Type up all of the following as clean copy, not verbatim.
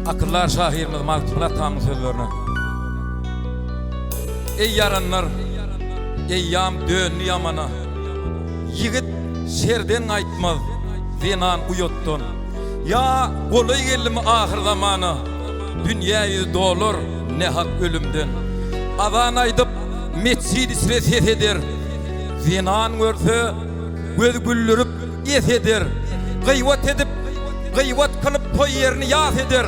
Akıllar şahirimiz Malkıpınar Tam'ın sözlerini. Ey yaranlar, ey yam dönlü yamana, yigit şerden aytmaz, zenan uyottun. Ya kolay geldi ahir zamanı, dünyayı dolur nehat ölümden. Azan aydıp mescid isre ses eder, zenan görse göz güldürüp es eder. Gıyvat edip, gıyvat kılıp toy yerini yas eder.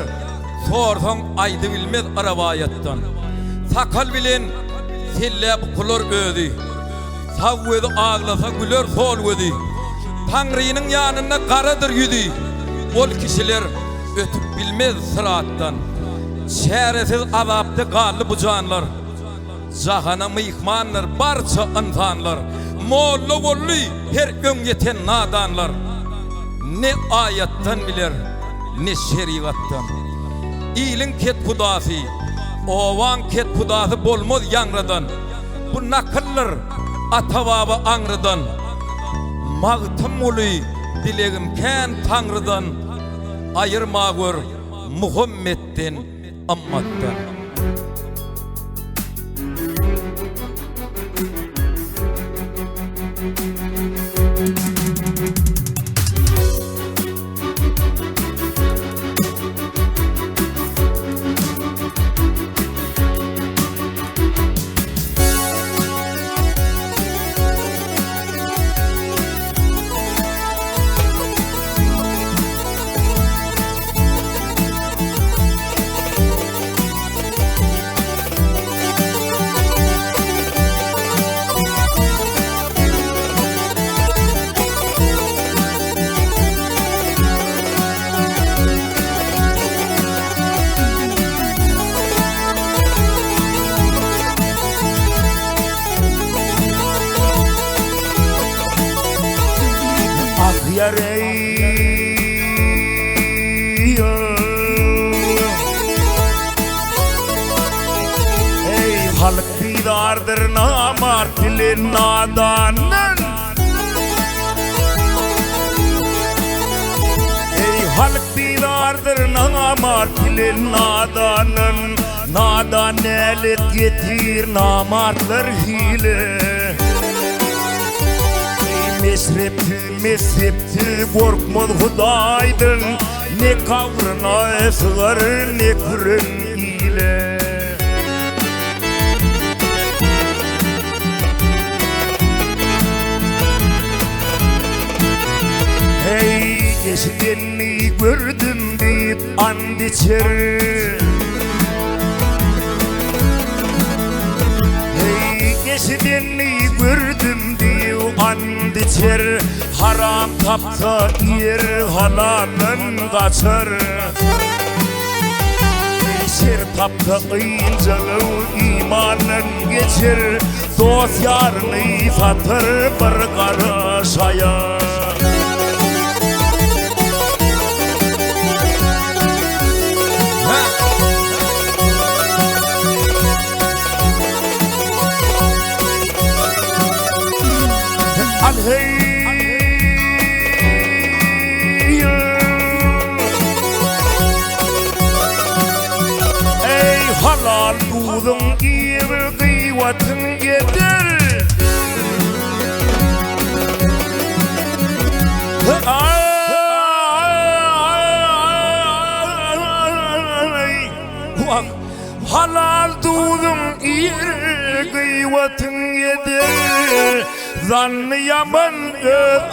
Sorsan aydı bilmez arabiyattan. Sakal bilen sellep kulur ödü. Sağ gözü ağlasa güler sol gözü. Tanrı'nın yanına karadır yüzü. Ol kişiler ötüp bilmez sırattan. Çaresiz azapta kaldı bu canlar. Cahannamı yıkmanlar barça insanlar. Molla gollu her ön yeten nadanlar. Ne ayattan bilir ne şeriattan. İyilin ket pudası, ovan ket pudası bolmaz yanradan. Bu nakıllar atababı anrıdan. Mağtım ulu dilegim ken Tanrı'dan. Ayırma gör Muhammed'den ammattan. Ey halk didardır namart ile nadanın. Ey halk didardır namart ile nadanın. Nadan elet getir namartlar hile. Mesrepti korkmaz Hudaydın. Ne kavrına sığar ne kürün ile. Hey geçtiğini gördüm deyip and içer. Hey geçtiğini gördüm deyip and içer. Haram tapsa yer halalın kaçar. Şer tapsa ıyıncalı imanın geçer. Dost yarını satır bir karışaya. Hey halal dudun gibi kıyvatın yeter. Halal dudun gibi kıyvatın yeter. Zannı yaman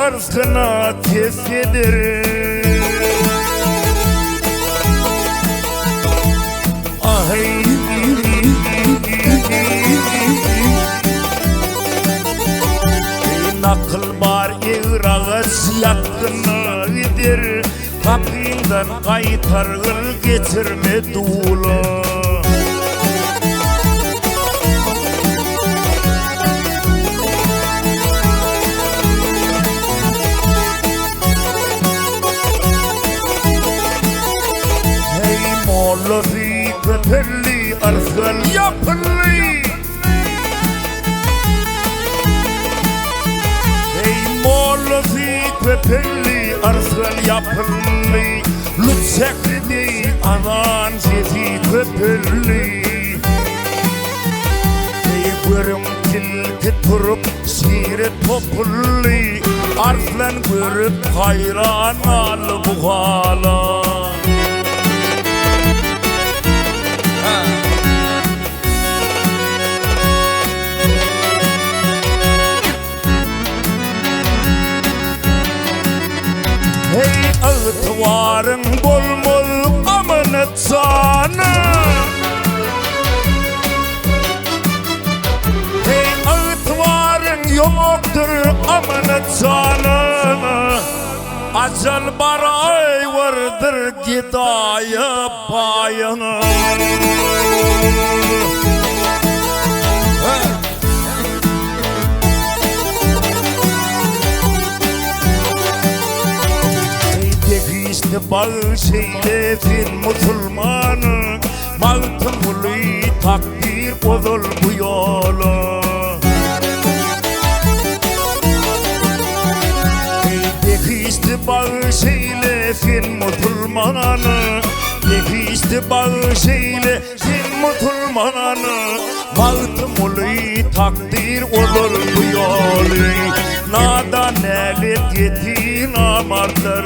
ırzına tesidir. Ay nakıl var iğrağız yakınıdır. Kapından kaytargıl getirme dulu. Mollafi köpelli arsal yapıllı. Hey mollafi köpelli arsal yapıllı. Lütsekli anan jeti köpelli görüm tilki turup sire topulli arflan görüp hayran al bu hala hey ağıtvarın bol bol amanet sana yoktur amanet sana acal baray vardır gidaya payına işte bağışeyle fin musulmanı maltın ulu takdir bozul bu yolu bağışeyle fin musulmanı nefiste bağışeyle fin musulmanı baktım ulu takdir olur bu yolu nadan elit yetin amartlar